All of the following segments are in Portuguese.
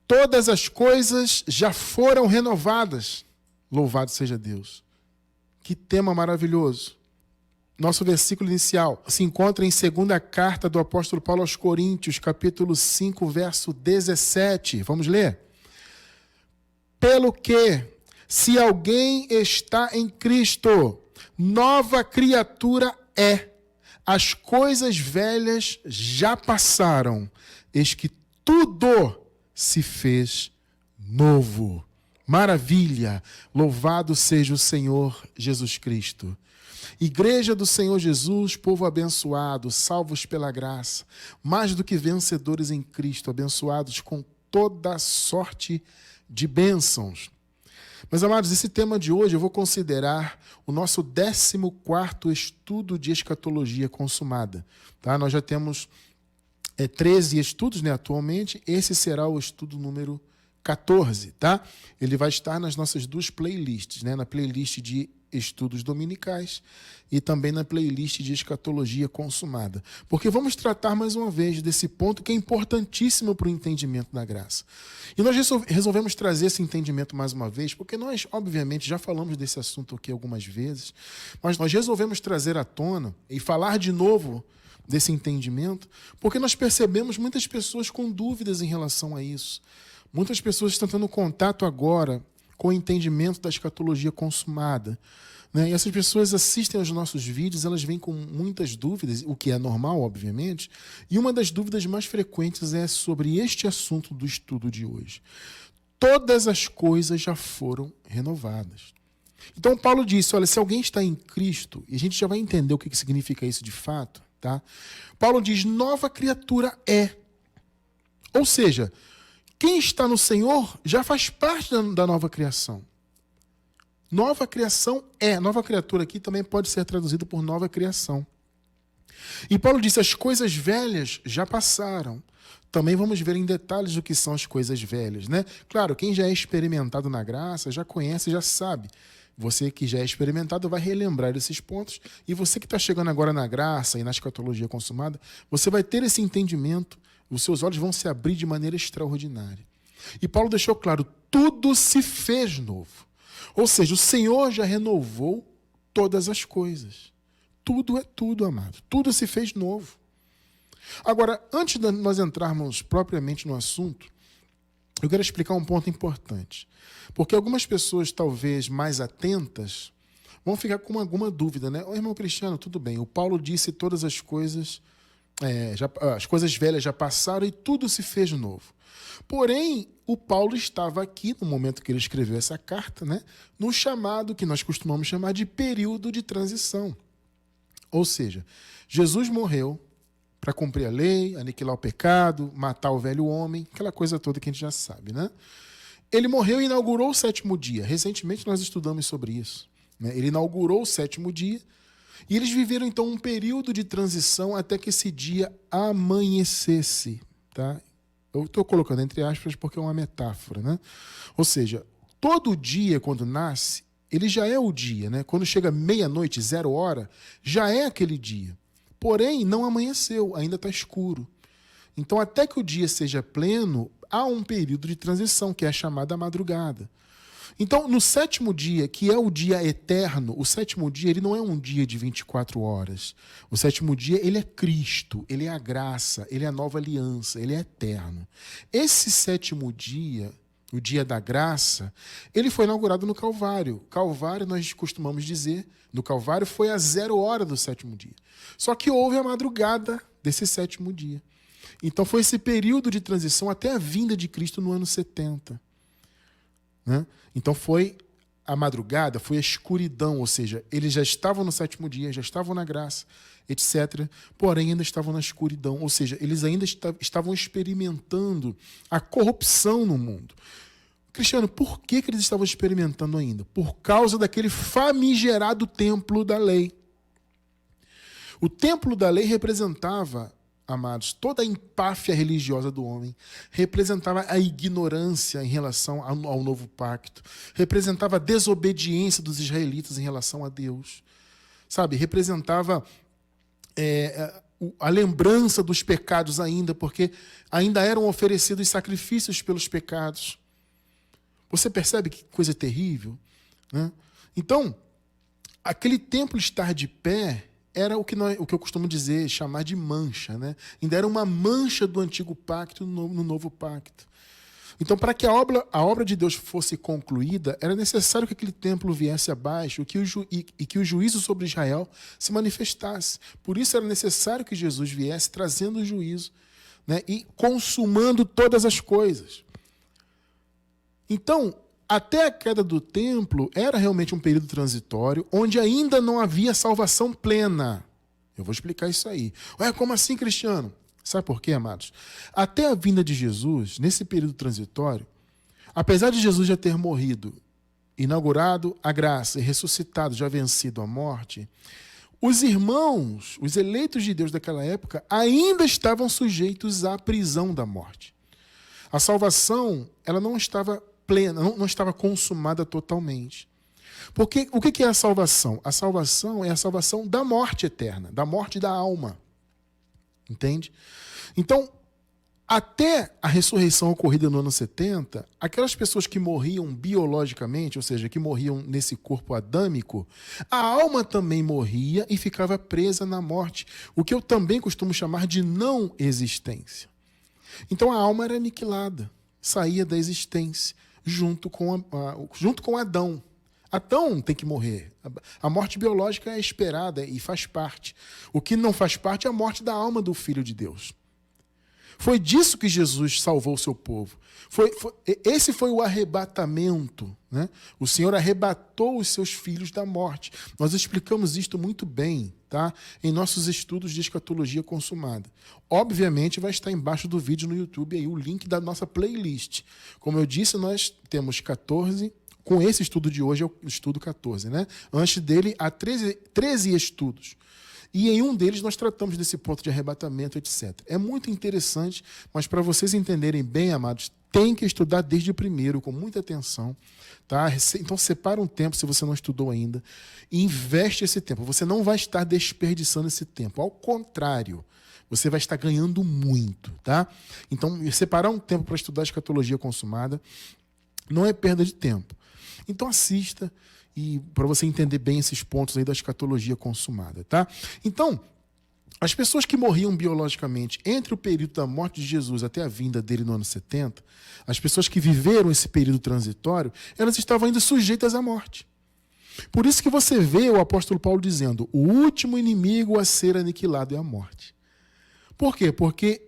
todas as coisas já foram renovadas. Louvado seja Deus. Que tema maravilhoso. Nosso versículo inicial se encontra em 2ª carta do apóstolo Paulo aos Coríntios, capítulo 5, verso 17. Vamos ler? Pelo que, se alguém está em Cristo, nova criatura é. As coisas velhas já passaram, eis que tudo se fez novo. Maravilha! Louvado seja o Senhor Jesus Cristo. Igreja do Senhor Jesus, povo abençoado, salvos pela graça, mais do que vencedores em Cristo, abençoados com toda sorte de bênçãos. Meus amados, esse tema de hoje eu vou considerar o nosso 14º estudo de escatologia consumada. Tá? Nós já temos 13 estudos, né, atualmente. Esse será o estudo número 14. Tá? Ele vai estar nas nossas duas playlists, né? Na playlist de estudos dominicais e também na playlist de escatologia consumada. Porque vamos tratar mais uma vez desse ponto que é importantíssimo para o entendimento da graça. E nós resolvemos trazer esse entendimento mais uma vez, porque nós, obviamente, já falamos desse assunto aqui algumas vezes, mas nós resolvemos trazer à tona e falar de novo desse entendimento, porque nós percebemos muitas pessoas com dúvidas em relação a isso. Muitas pessoas estão tendo contato agora com o entendimento da escatologia consumada. Né? E essas pessoas assistem aos nossos vídeos, elas vêm com muitas dúvidas, o que é normal, obviamente, e uma das dúvidas mais frequentes é sobre este assunto do estudo de hoje. Todas as coisas já foram renovadas. Então Paulo disse, olha, se alguém está em Cristo, e a gente já vai entender o que significa isso de fato, tá? Paulo diz, nova criatura é. Ou seja, quem está no Senhor já faz parte da nova criação. Nova criação é. Nova criatura aqui também pode ser traduzido por nova criação. E Paulo disse, as coisas velhas já passaram. Também vamos ver em detalhes o que são as coisas velhas, né? Claro, quem já é experimentado na graça, já conhece, já sabe. Você que já é experimentado vai relembrar esses pontos. E você que está chegando agora na graça e na escatologia consumada, você vai ter esse entendimento. Os seus olhos vão se abrir de maneira extraordinária. E Paulo deixou claro, tudo se fez novo. Ou seja, o Senhor já renovou todas as coisas. Tudo é tudo, amado. Tudo se fez novo. Agora, antes de nós entrarmos propriamente no assunto, eu quero explicar um ponto importante. Porque algumas pessoas, talvez mais atentas, vão ficar com alguma dúvida, né? Ô, irmão Cristiano, tudo bem. O Paulo disse todas as coisas... as coisas velhas já passaram e tudo se fez novo. Porém, o Paulo estava aqui, no momento que ele escreveu essa carta, né, no chamado que nós costumamos chamar de período de transição. Ou seja, Jesus morreu para cumprir a lei, aniquilar o pecado, matar o velho homem, aquela coisa toda que a gente já sabe, né? Ele morreu e inaugurou o 7º dia. Recentemente nós estudamos sobre isso. Né? Ele inaugurou o 7º dia. E eles viveram, então, um período de transição até que esse dia amanhecesse. Tá? Eu estou colocando entre aspas porque é uma metáfora. Né? Ou seja, todo dia, quando nasce, ele já é o dia. Né? Quando chega meia-noite, 0 hora, já é aquele dia. Porém, não amanheceu, ainda está escuro. Então, até que o dia seja pleno, há um período de transição, que é a chamada madrugada. Então, no 7º dia, que é o dia eterno, o 7º dia ele não é um dia de 24 horas. O 7º dia ele é Cristo, ele é a graça, ele é a nova aliança, ele é eterno. Esse 7º dia, o dia da graça, ele foi inaugurado no Calvário. Calvário, nós costumamos dizer, no Calvário foi a 0 hora do 7º dia. Só que houve a madrugada desse 7º dia. Então foi esse período de transição até a vinda de Cristo no ano 70. Né? Então foi a madrugada, foi a escuridão, ou seja, eles já estavam no 7º dia, já estavam na graça, etc., porém ainda estavam na escuridão, ou seja, eles ainda estavam experimentando a corrupção no mundo. Cristiano, por que eles estavam experimentando ainda? Por causa daquele famigerado templo da lei. O templo da lei representava, amados, toda a empáfia religiosa do homem, representava a ignorância em relação ao novo pacto, representava a desobediência dos israelitas em relação a Deus, sabe? Representava a lembrança dos pecados ainda, porque ainda eram oferecidos sacrifícios pelos pecados. Você percebe que coisa terrível, né? Então, aquele templo estar de pé era o que eu costumo dizer, chamar de mancha, né? Ainda era uma mancha do antigo pacto no novo pacto. Então, para que a obra de Deus fosse concluída, era necessário que aquele templo viesse abaixo e que o juízo sobre Israel se manifestasse. Por isso era necessário que Jesus viesse trazendo o juízo, né, e consumando todas as coisas. Então, até a queda do templo, era realmente um período transitório, onde ainda não havia salvação plena. Eu vou explicar isso aí. Ué, como assim, Cristiano? Sabe por quê, amados? Até a vinda de Jesus, nesse período transitório, apesar de Jesus já ter morrido, inaugurado a graça e ressuscitado, já vencido a morte, os irmãos, os eleitos de Deus daquela época, ainda estavam sujeitos à prisão da morte. A salvação, ela não estava plena, não estava consumada totalmente. Porque o que é a salvação? A salvação é a salvação da morte eterna, da morte da alma. Entende? Então, até a ressurreição ocorrida no ano 70, aquelas pessoas que morriam biologicamente, ou seja, que morriam nesse corpo adâmico, a alma também morria e ficava presa na morte, o que eu também costumo chamar de não existência. Então a alma era aniquilada, saía da existência, junto com Adão. Adão tem que morrer. A morte biológica é esperada e faz parte. O que não faz parte é a morte da alma do Filho de Deus. Foi disso que Jesus salvou o seu povo. Esse foi o arrebatamento, né? O Senhor arrebatou os seus filhos da morte. Nós explicamos isto muito bem, tá? Em nossos estudos de escatologia consumada. Obviamente vai estar embaixo do vídeo no YouTube aí o link da nossa playlist. Como eu disse, nós temos 14. Com esse estudo de hoje é o estudo 14, né? Antes dele, há 13 estudos. E em um deles nós tratamos desse ponto de arrebatamento, etc. É muito interessante, mas para vocês entenderem bem, amados, tem que estudar desde o primeiro, com muita atenção. Tá? Então separa um tempo, se você não estudou ainda, e investe esse tempo. Você não vai estar desperdiçando esse tempo. Ao contrário, você vai estar ganhando muito. Tá? Então, separar um tempo para estudar a escatologia consumada não é perda de tempo. Então assista e para você entender bem esses pontos aí da escatologia consumada, tá? Então, as pessoas que morriam biologicamente entre o período da morte de Jesus até a vinda dele no ano 70, as pessoas que viveram esse período transitório, elas estavam ainda sujeitas à morte. Por isso que você vê o apóstolo Paulo dizendo: o último inimigo a ser aniquilado é a morte. Por quê? Porque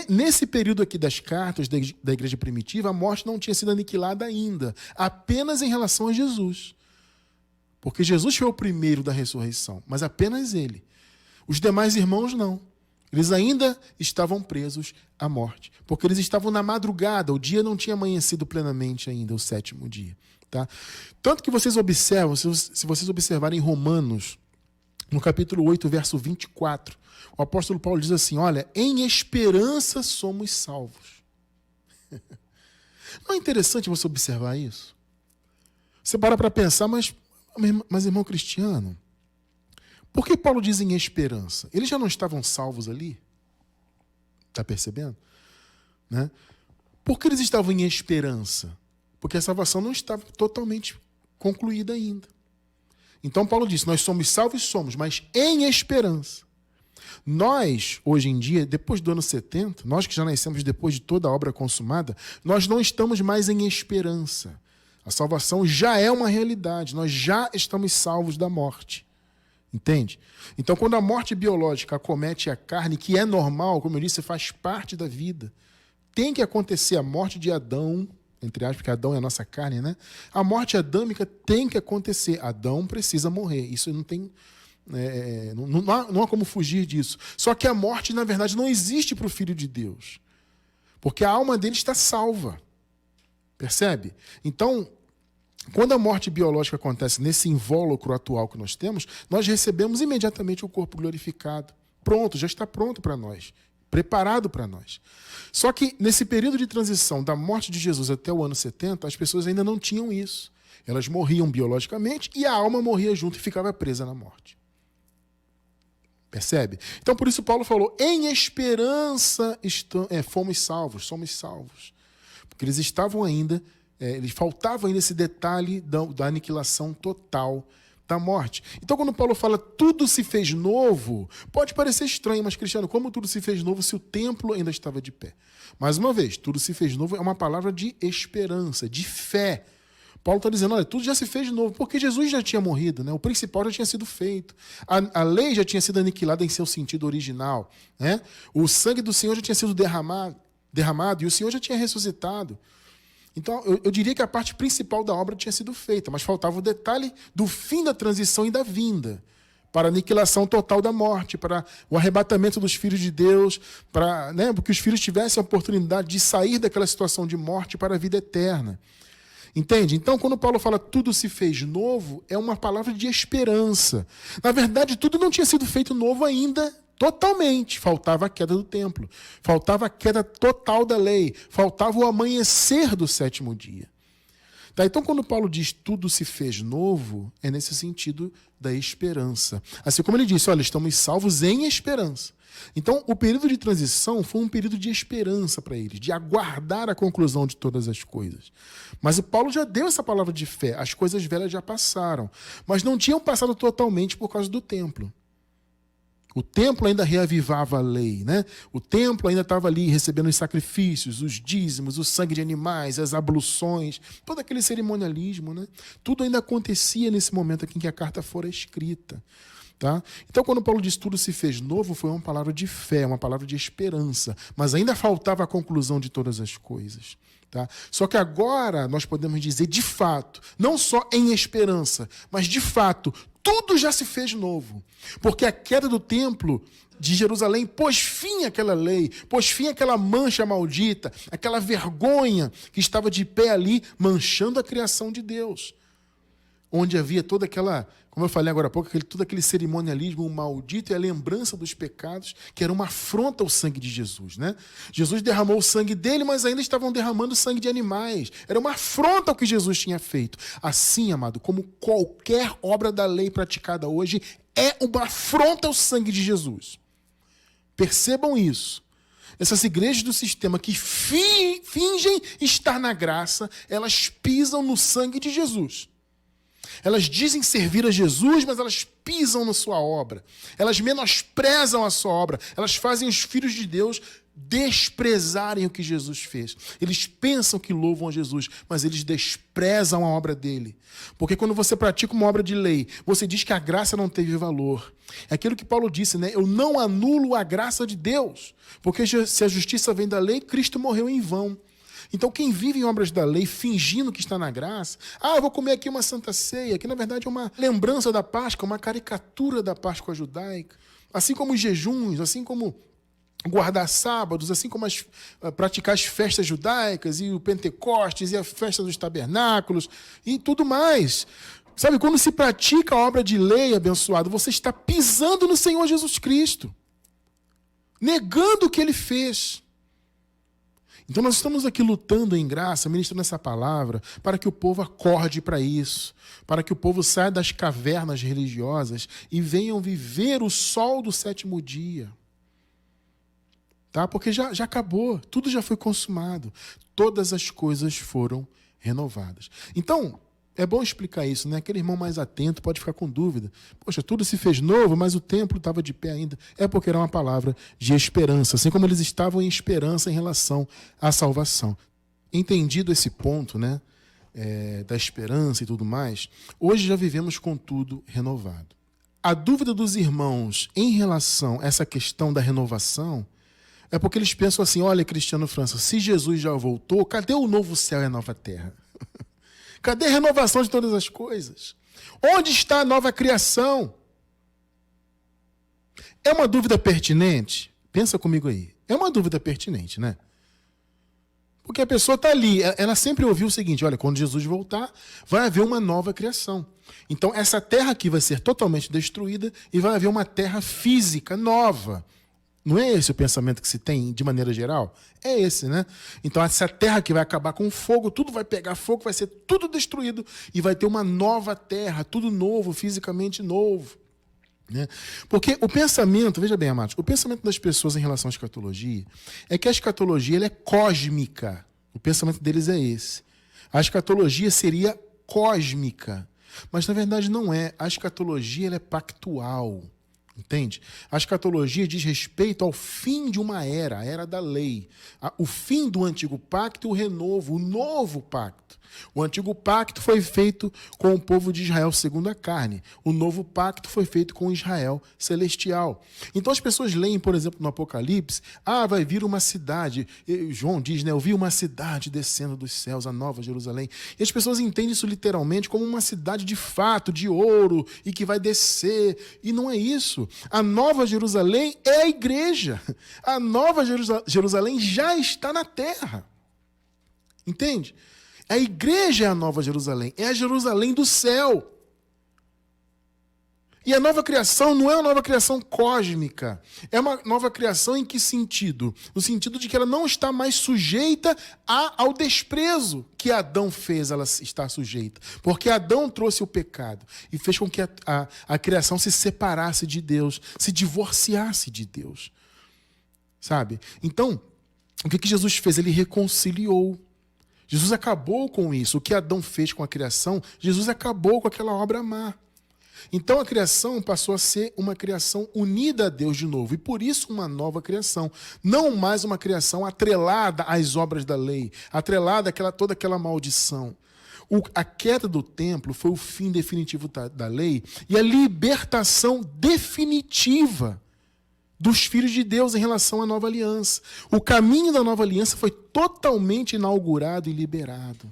nesse período aqui das cartas da igreja primitiva, a morte não tinha sido aniquilada ainda, apenas em relação a Jesus. Porque Jesus foi o primeiro da ressurreição, mas apenas ele. Os demais irmãos não. Eles ainda estavam presos à morte, porque eles estavam na madrugada, o dia não tinha amanhecido plenamente ainda, o 7º dia. Tá? Tanto que vocês observam, se vocês observarem Romanos, no capítulo 8, verso 24, o apóstolo Paulo diz assim: olha, em esperança somos salvos. Não é interessante você observar isso? Você para pensar, mas irmão Cristiano, por que Paulo diz em esperança? Eles já não estavam salvos ali? Está percebendo? Né? Por que eles estavam em esperança? Porque a salvação não estava totalmente concluída ainda. Então Paulo disse: nós somos salvos, somos, mas em esperança. Nós, hoje em dia, depois do ano 70, nós que já nascemos depois de toda a obra consumada, nós não estamos mais em esperança. A salvação já é uma realidade, nós já estamos salvos da morte. Entende? Então, quando a morte biológica acomete a carne, que é normal, como eu disse, faz parte da vida, tem que acontecer a morte de Adão, entre aspas, porque Adão é a nossa carne, né? A morte adâmica tem que acontecer. Adão precisa morrer. Isso não tem... não há como fugir disso. Só que a morte, na verdade, não existe para o Filho de Deus. Porque a alma dele está salva. Percebe? Então, quando a morte biológica acontece nesse invólucro atual que nós temos, nós recebemos imediatamente o corpo glorificado. Pronto, já está pronto para nós. Preparado para nós. Só que nesse período de transição da morte de Jesus até o ano 70, as pessoas ainda não tinham isso. Elas morriam biologicamente e a alma morria junto e ficava presa na morte. Percebe? Então, por isso Paulo falou, em esperança fomos salvos, somos salvos. Porque eles estavam ainda, eles faltava ainda esse detalhe da aniquilação total da morte. Então, quando Paulo fala tudo se fez novo, pode parecer estranho, mas, Cristiano, como tudo se fez novo se o templo ainda estava de pé? Mais uma vez, tudo se fez novo é uma palavra de esperança, de fé. Paulo está dizendo, olha, tudo já se fez de novo, porque Jesus já tinha morrido, né? O principal já tinha sido feito. A lei já tinha sido aniquilada em seu sentido original, né? O sangue do Senhor já tinha sido derramado e o Senhor já tinha ressuscitado. Então, eu diria que a parte principal da obra tinha sido feita, mas faltava o detalhe do fim da transição e da vinda, para a aniquilação total da morte, para o arrebatamento dos filhos de Deus, para, né, que os filhos tivessem a oportunidade de sair daquela situação de morte para a vida eterna. Entende? Então, quando Paulo fala tudo se fez novo, é uma palavra de esperança. Na verdade, tudo não tinha sido feito novo ainda totalmente. Faltava a queda do templo, faltava a queda total da lei, faltava o amanhecer do sétimo dia. Tá? Então, quando Paulo diz tudo se fez novo, é nesse sentido da esperança. Assim como ele disse, olha, estamos salvos em esperança. Então, o período de transição foi um período de esperança para eles, de aguardar a conclusão de todas as coisas. Mas o Paulo já deu essa palavra de fé, as coisas velhas já passaram, mas não tinham passado totalmente por causa do templo. O templo ainda reavivava a lei, né? O templo ainda estava ali recebendo os sacrifícios, os dízimos, o sangue de animais, as abluções, todo aquele cerimonialismo, né? Tudo ainda acontecia nesse momento aqui em que a carta fora escrita. Tá? Então, quando Paulo diz tudo se fez novo, foi uma palavra de fé, uma palavra de esperança, mas ainda faltava a conclusão de todas as coisas. Tá? Só que agora nós podemos dizer de fato, não só em esperança, mas de fato, tudo já se fez novo. Porque a queda do templo de Jerusalém pôs fim àquela lei, pôs fim àquela mancha maldita, aquela vergonha que estava de pé ali, manchando a criação de Deus. Onde havia toda aquela, como eu falei agora há pouco, todo aquele cerimonialismo maldito e a lembrança dos pecados, que era uma afronta ao sangue de Jesus, né? Jesus derramou o sangue dele, mas ainda estavam derramando sangue de animais. Era uma afronta ao que Jesus tinha feito. Assim, amado, como qualquer obra da lei praticada hoje, é uma afronta ao sangue de Jesus. Percebam isso. Essas igrejas do sistema que fingem estar na graça, elas pisam no sangue de Jesus. Elas dizem servir a Jesus, mas elas pisam na sua obra. Elas menosprezam a sua obra. Elas fazem os filhos de Deus desprezarem o que Jesus fez. Eles pensam que louvam a Jesus, mas eles desprezam a obra dele. Porque quando você pratica uma obra de lei, você diz que a graça não teve valor. É aquilo que Paulo disse, né? Eu não anulo a graça de Deus. Porque se a justiça vem da lei, Cristo morreu em vão. Então, quem vive em obras da lei, fingindo que está na graça, eu vou comer aqui uma santa ceia, que na verdade é uma lembrança da Páscoa, uma caricatura da Páscoa judaica. Assim como os jejuns, assim como guardar sábados, assim como praticar as festas judaicas, e o Pentecostes, e a festa dos tabernáculos, e tudo mais. Sabe, quando se pratica a obra de lei, abençoado, você está pisando no Senhor Jesus Cristo, negando o que Ele fez. Então nós estamos aqui lutando em graça, ministrando essa palavra, para que o povo acorde para isso, para que o povo saia das cavernas religiosas e venham viver o sol do sétimo dia. Tá? Porque já acabou, tudo já foi consumado, todas as coisas foram renovadas. Então, é bom explicar isso, né? Aquele irmão mais atento pode ficar com dúvida. Poxa, tudo se fez novo, mas o templo estava de pé ainda. É porque era uma palavra de esperança, assim como eles estavam em esperança em relação à salvação. Entendido esse ponto, né? Da esperança e tudo mais, hoje já vivemos com tudo renovado. A dúvida dos irmãos em relação a essa questão da renovação é porque eles pensam assim, olha, Cristiano França, se Jesus já voltou, cadê o novo céu e a nova terra? Cadê a renovação de todas as coisas? Onde está a nova criação? É uma dúvida pertinente? Pensa comigo aí. É uma dúvida pertinente, né? Porque a pessoa está ali, ela sempre ouviu o seguinte, olha, quando Jesus voltar, vai haver uma nova criação. Então, essa terra aqui vai ser totalmente destruída e vai haver uma terra física nova. Não é esse o pensamento que se tem de maneira geral? É esse, né? Então, essa terra que vai acabar com fogo, tudo vai pegar fogo, vai ser tudo destruído e vai ter uma nova terra, tudo novo, fisicamente novo. né? Porque o pensamento, veja bem, amados, o pensamento das pessoas em relação à escatologia é que a escatologia ela é cósmica. O pensamento deles é esse. A escatologia seria cósmica. Mas, na verdade, não é. A escatologia ela é pactual. Entende? A escatologia diz respeito ao fim de uma era, a era da lei. O fim do antigo pacto e o renovo, o novo pacto. O antigo pacto foi feito com o povo de Israel segundo a carne. O novo pacto foi feito com Israel celestial. Então as pessoas leem, por exemplo, no Apocalipse, vai vir uma cidade. João diz, né? Eu vi uma cidade descendo dos céus, a Nova Jerusalém. E as pessoas entendem isso literalmente como uma cidade de fato, de ouro, e que vai descer. E não é isso. A Nova Jerusalém é a igreja. A Nova Jerusalém já está na terra. Entende? A igreja é a Nova Jerusalém, é a Jerusalém do céu. E a nova criação não é uma nova criação cósmica, é uma nova criação em que sentido? No sentido de que ela não está mais sujeita ao desprezo que Adão fez ela estar sujeita. Porque Adão trouxe o pecado e fez com que a criação se separasse de Deus, se divorciasse de Deus. Sabe? Então, o que Jesus fez? Ele reconciliou. Jesus acabou com isso. O que Adão fez com a criação, Jesus acabou com aquela obra má. Então a criação passou a ser uma criação unida a Deus de novo. E por isso uma nova criação. Não mais uma criação atrelada às obras da lei, atrelada a toda aquela maldição. A queda do templo foi o fim definitivo da lei e a libertação definitiva dos filhos de Deus em relação à nova aliança. O caminho da nova aliança foi totalmente inaugurado e liberado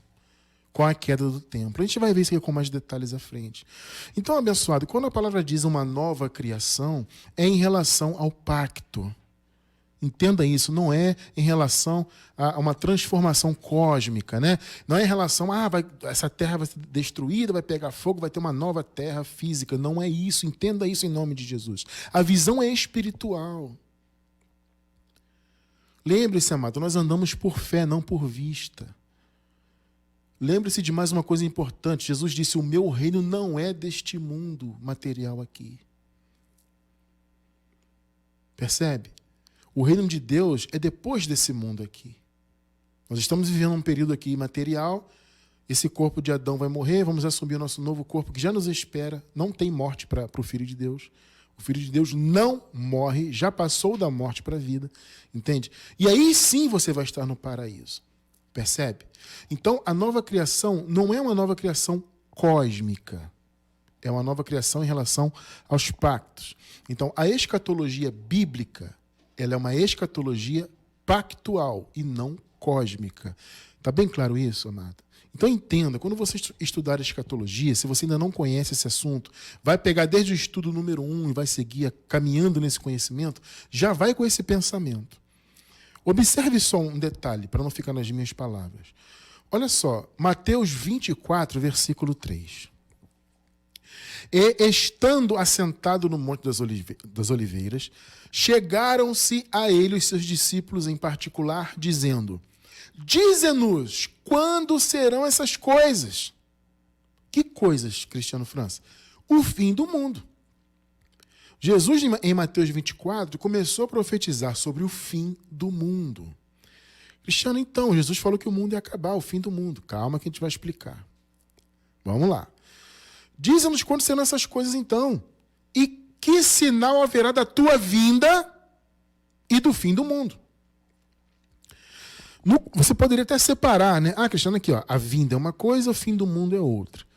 com a queda do templo. A gente vai ver isso aqui com mais detalhes à frente. Então, abençoado, quando a palavra diz uma nova criação, é em relação ao pacto. Entenda isso, não é em relação a uma transformação cósmica, né? Não é em relação essa terra vai ser destruída, vai pegar fogo, vai ter uma nova terra física. Não é isso, entenda isso em nome de Jesus. A visão é espiritual. Lembre-se, amado, nós andamos por fé, não por vista. Lembre-se de mais uma coisa importante. Jesus disse, o meu reino não é deste mundo material aqui. Percebe? O reino de Deus é depois desse mundo aqui. Nós estamos vivendo um período aqui material. Esse corpo de Adão vai morrer, vamos assumir o nosso novo corpo que já nos espera. Não tem morte para o Filho de Deus. O Filho de Deus não morre, já passou da morte para a vida. Entende? E aí sim você vai estar no paraíso. Percebe? Então a nova criação não é uma nova criação cósmica. É uma nova criação em relação aos pactos. Então a escatologia bíblica, ela é uma escatologia pactual e não cósmica. Está bem claro isso, amado? Então entenda, quando você estudar escatologia, se você ainda não conhece esse assunto, vai pegar desde o estudo número 1 e vai seguir caminhando nesse conhecimento, já vai com esse pensamento. Observe só um detalhe, para não ficar nas minhas palavras. Olha só, Mateus 24, versículo 3. E, estando assentado no Monte das Oliveiras, chegaram-se a ele os seus discípulos em particular, dizendo, dize-nos quando serão essas coisas. Que coisas, Cristiano França? O fim do mundo. Jesus, em Mateus 24, começou a profetizar sobre o fim do mundo. Cristiano, então, Jesus falou que o mundo ia acabar, o fim do mundo. Calma que a gente vai explicar. Vamos lá. Dize-nos quando serão essas coisas, então. E que sinal haverá da tua vinda e do fim do mundo? Você poderia até separar, né? Cristiano, aqui, ó, a vinda é uma coisa, o fim do mundo é outra.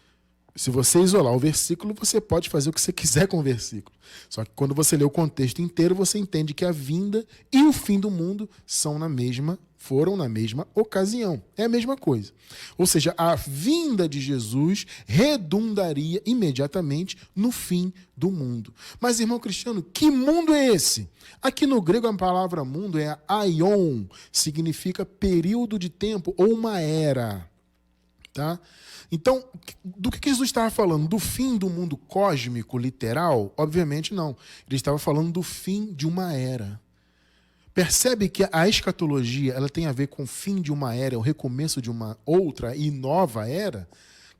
Se você isolar o versículo, você pode fazer o que você quiser com o versículo. Só que quando você lê o contexto inteiro, você entende que a vinda e o fim do mundo foram na mesma ocasião. É a mesma coisa. Ou seja, a vinda de Jesus redundaria imediatamente no fim do mundo. Mas, irmão Cristiano, que mundo é esse? Aqui no grego a palavra mundo é aion, significa período de tempo ou uma era. Tá? Então, do que Jesus estava falando? Do fim do mundo cósmico, literal? Obviamente não. Ele estava falando do fim de uma era. Percebe que a escatologia ela tem a ver com o fim de uma era, o recomeço de uma outra e nova era?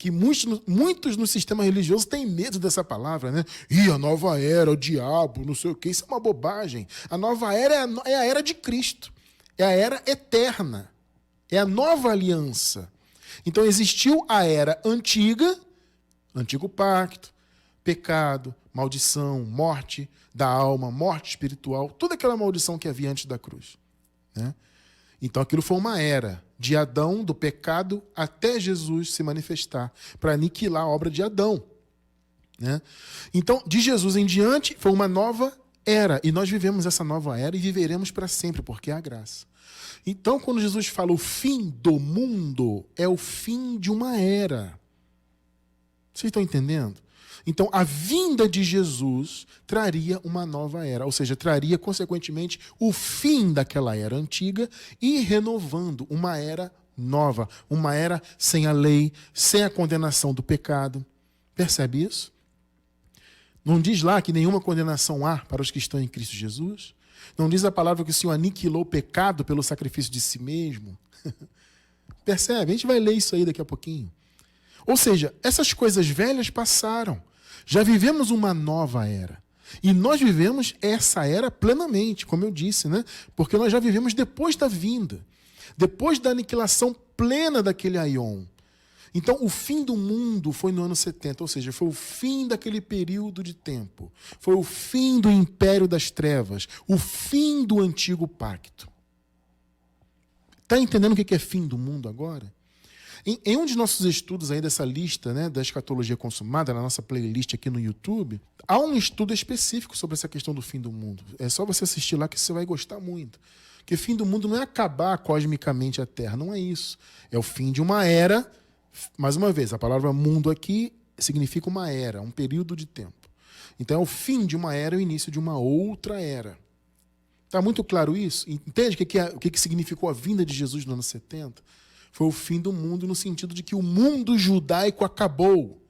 que muitos no sistema religioso têm medo dessa palavra, né? A nova era, o diabo, não sei o quê. Isso é uma bobagem. A nova era é a era de Cristo. É a era eterna. É a nova aliança. Então existiu a era antiga, antigo pacto, pecado, maldição, morte da alma, morte espiritual, toda aquela maldição que havia antes da cruz, né? Então aquilo foi uma era de Adão, do pecado, até Jesus se manifestar, para aniquilar a obra de Adão, né? Então, de Jesus em diante, foi uma nova era. E nós vivemos essa nova era e viveremos para sempre, porque é a graça. Então, quando Jesus fala o fim do mundo, é o fim de uma era. Vocês estão entendendo? Então, a vinda de Jesus traria uma nova era, ou seja, traria, consequentemente, o fim daquela era antiga e renovando uma era nova, uma era sem a lei, sem a condenação do pecado. Percebe isso? Não diz lá que nenhuma condenação há para os que estão em Cristo Jesus? Não diz a palavra que o Senhor aniquilou o pecado pelo sacrifício de si mesmo? Percebe? A gente vai ler isso aí daqui a pouquinho. Ou seja, essas coisas velhas passaram. Já vivemos uma nova era. E nós vivemos essa era plenamente, como eu disse, né? Porque nós já vivemos depois da vinda. Depois da aniquilação plena daquele aion. Então, o fim do mundo foi no ano 70, ou seja, foi o fim daquele período de tempo. Foi o fim do império das trevas. O fim do antigo pacto. Está entendendo o que é fim do mundo agora? Em um de nossos estudos aí dessa lista, né, da escatologia consumada, na nossa playlist aqui no YouTube, há um estudo específico sobre essa questão do fim do mundo. É só você assistir lá que você vai gostar muito. Porque fim do mundo não é acabar cosmicamente a Terra, não é isso. É o fim de uma era. Mais uma vez, a palavra mundo aqui significa uma era, um período de tempo. Então é o fim de uma era e o início de uma outra era. Está muito claro isso? Entende o que significou a vinda de Jesus no ano 70? Foi o fim do mundo no sentido de que o mundo judaico acabou.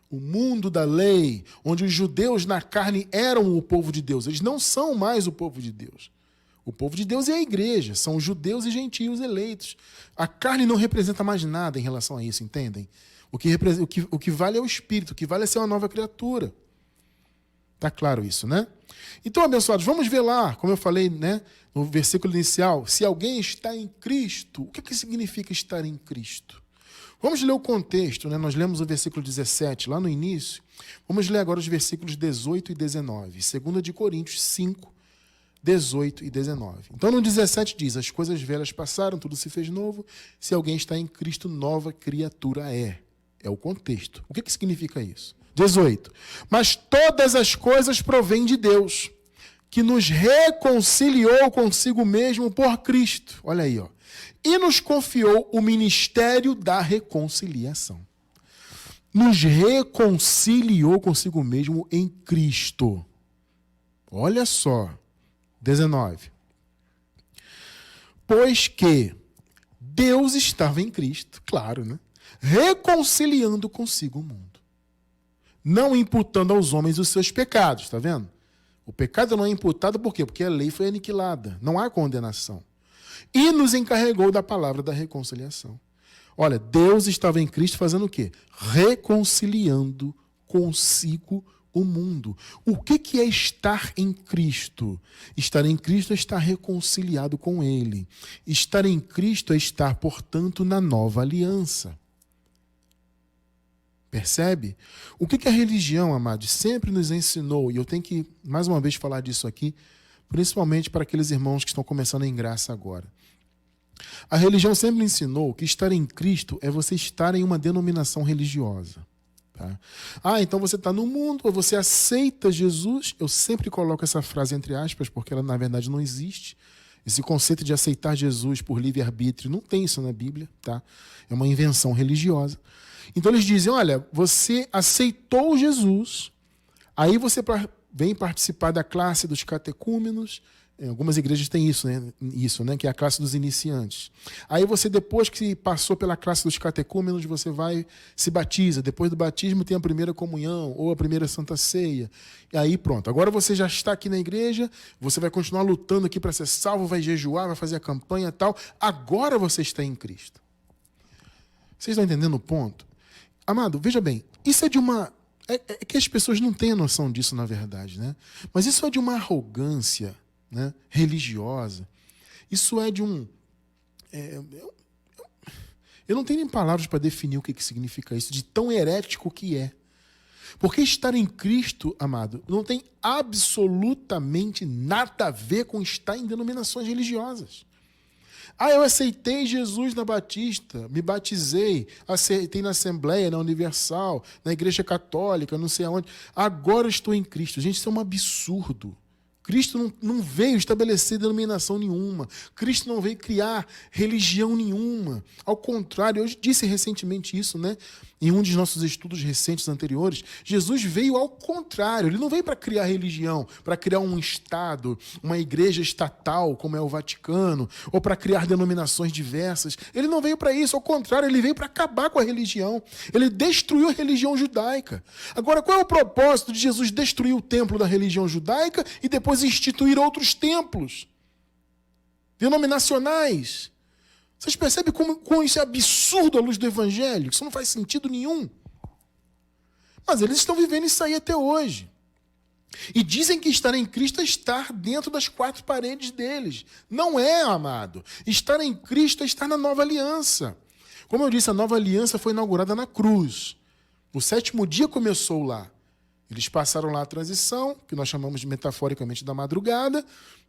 O mundo da lei, onde os judeus na carne eram o povo de Deus. Eles não são mais o povo de Deus. O povo de Deus é a igreja, são judeus e gentios eleitos. A carne não representa mais nada em relação a isso, entendem? O que vale é o espírito, o que vale é ser uma nova criatura. Está claro isso, né? Então, abençoados, vamos ver lá, como eu falei, né, no versículo inicial, se alguém está em Cristo, o que significa estar em Cristo? Vamos ler o contexto, né? Nós lemos o versículo 17 lá no início. Vamos ler agora os versículos 18 e 19. 2 de Coríntios 5, 18 e 19. Então, no 17 diz, as coisas velhas passaram, tudo se fez novo. Se alguém está em Cristo, nova criatura é. É o contexto. O que significa isso? 18. Mas todas as coisas provêm de Deus, que nos reconciliou consigo mesmo por Cristo. Olha aí, ó. E nos confiou o ministério da reconciliação. Nos reconciliou consigo mesmo em Cristo. Olha só. 19. Pois que Deus estava em Cristo, claro, né? Reconciliando consigo o mundo. Não imputando aos homens os seus pecados, está vendo? O pecado não é imputado por quê? Porque a lei foi aniquilada. Não há condenação. E nos encarregou da palavra da reconciliação. Olha, Deus estava em Cristo fazendo o quê? Reconciliando consigo o mundo. O que é estar em Cristo? Estar em Cristo é estar reconciliado com Ele. Estar em Cristo é estar, portanto, na nova aliança. Percebe? O que a religião, amados, sempre nos ensinou, e eu tenho que, mais uma vez, falar disso aqui, principalmente para aqueles irmãos que estão começando em graça agora. A religião sempre ensinou que estar em Cristo é você estar em uma denominação religiosa. Tá? Então você está no mundo, ou você aceita Jesus. Eu sempre coloco essa frase entre aspas, porque ela na verdade não existe. Esse conceito de aceitar Jesus por livre-arbítrio, não tem isso na Bíblia. Tá? É uma invenção religiosa. Então eles dizem, olha, você aceitou Jesus, aí você vem participar da classe dos catecúmenos. Algumas igrejas têm isso, né? Que é a classe dos iniciantes. Aí você, depois que passou pela classe dos catecúmenos, você vai, se batiza. Depois do batismo tem a primeira comunhão ou a primeira santa ceia. E aí pronto. Agora você já está aqui na igreja, você vai continuar lutando aqui para ser salvo, vai jejuar, vai fazer a campanha e tal. Agora você está em Cristo. Vocês estão entendendo o ponto? Amado, veja bem, isso é de uma... É que as pessoas não têm noção disso, na verdade, né? Mas isso é de uma arrogância, né, religiosa. Isso é de um... eu não tenho nem palavras para definir o que significa isso, de tão herético que é. Porque estar em Cristo, amado, não tem absolutamente nada a ver com estar em denominações religiosas. Eu aceitei Jesus na Batista, me batizei, aceitei na Assembleia, na Universal, na Igreja Católica, não sei aonde. Agora estou em Cristo. Gente, isso é um absurdo. Cristo não veio estabelecer denominação nenhuma. Cristo não veio criar religião nenhuma. Ao contrário, eu disse recentemente isso, né? Em um dos nossos estudos recentes anteriores, Jesus veio ao contrário. Ele não veio para criar religião, para criar um Estado, uma igreja estatal, como é o Vaticano, ou para criar denominações diversas. Ele não veio para isso. Ao contrário, ele veio para acabar com a religião. Ele destruiu a religião judaica. Agora, qual é o propósito de Jesus destruir o templo da religião judaica e depois instituir outros templos denominacionais? Vocês percebem como isso é absurdo à luz do Evangelho? Isso não faz sentido nenhum. Mas eles estão vivendo isso aí até hoje. E dizem que estar em Cristo é estar dentro das quatro paredes deles. Não é, amado. Estar em Cristo é estar na nova aliança. Como eu disse, a nova aliança foi inaugurada na cruz. O 7º dia começou lá. Eles passaram lá a transição, que nós chamamos metaforicamente da madrugada,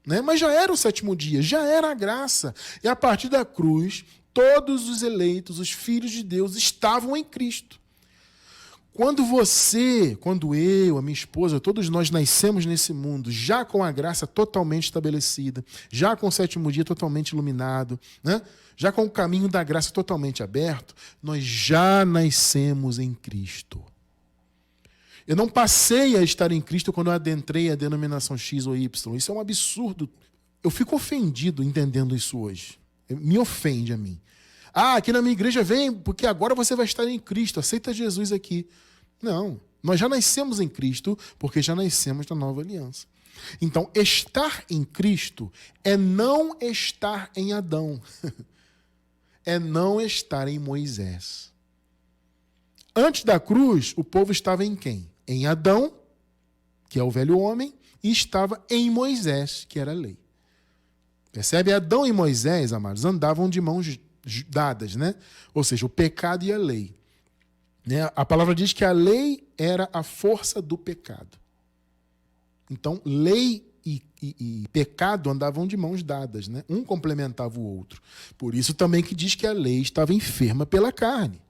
né? Mas já era o 7º dia, já era a graça. E a partir da cruz, todos os eleitos, os filhos de Deus, estavam em Cristo. Quando eu, a minha esposa, todos nós nascemos nesse mundo, já com a graça totalmente estabelecida, já com o 7º dia totalmente iluminado, né? Já com o caminho da graça totalmente aberto, nós já nascemos em Cristo. Eu não passei a estar em Cristo quando eu adentrei a denominação X ou Y. Isso é um absurdo. Eu fico ofendido entendendo isso hoje. Me ofende a mim. Aqui na minha igreja vem, porque agora você vai estar em Cristo. Aceita Jesus aqui. Não. Nós já nascemos em Cristo, porque já nascemos na nova aliança. Então, estar em Cristo é não estar em Adão. É não estar em Moisés. Antes da cruz, o povo estava em quem? Em Adão, que é o velho homem, e estava em Moisés, que era a lei. Percebe? Adão e Moisés, amados, andavam de mãos dadas, né? Ou seja, o pecado e a lei. Né? A palavra diz que a lei era a força do pecado. Então, lei e pecado andavam de mãos dadas, né? Um complementava o outro. Por isso também que diz que a lei estava enferma pela carne.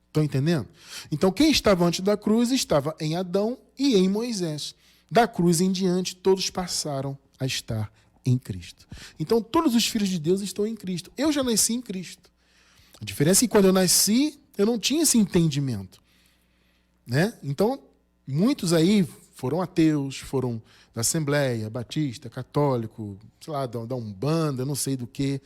Estão entendendo? Então, quem estava antes da cruz estava em Adão e em Moisés. Da cruz em diante, todos passaram a estar em Cristo. Então, todos os filhos de Deus estão em Cristo. Eu já nasci em Cristo. A diferença é que quando eu nasci, eu não tinha esse entendimento. Né? Então, muitos aí foram ateus, foram da Assembleia, Batista, Católico, sei lá, da Umbanda, não sei do que.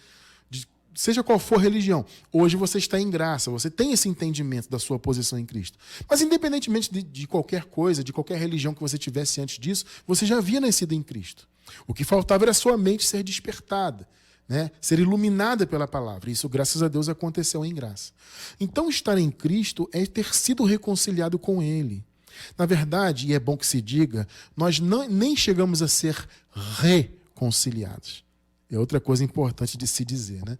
Seja qual for a religião, hoje você está em graça, você tem esse entendimento da sua posição em Cristo. Mas independentemente de qualquer coisa, de qualquer religião que você tivesse antes disso, você já havia nascido em Cristo. O que faltava era a sua mente ser despertada, né? Ser iluminada pela palavra. Isso, graças a Deus, aconteceu em graça. Então, estar em Cristo é ter sido reconciliado com Ele. Na verdade, e é bom que se diga, nós nem chegamos a ser reconciliados. É outra coisa importante de se dizer, né?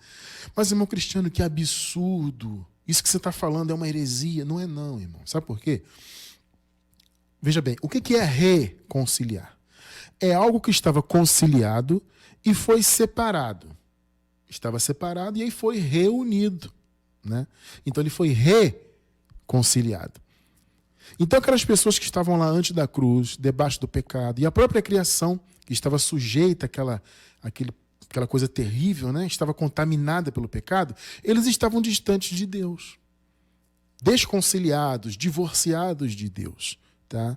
Mas, irmão Cristiano, que absurdo. Isso que você está falando é uma heresia. Não é não, irmão. Sabe por quê? Veja bem, o que é reconciliar? É algo que estava conciliado e foi separado. Estava separado e aí foi reunido, né? Então ele foi reconciliado. Então aquelas pessoas que estavam lá antes da cruz, debaixo do pecado, e a própria criação, que estava sujeita àquela coisa terrível, né? Estava contaminada pelo pecado, eles estavam distantes de Deus. Desconciliados, divorciados de Deus. Tá?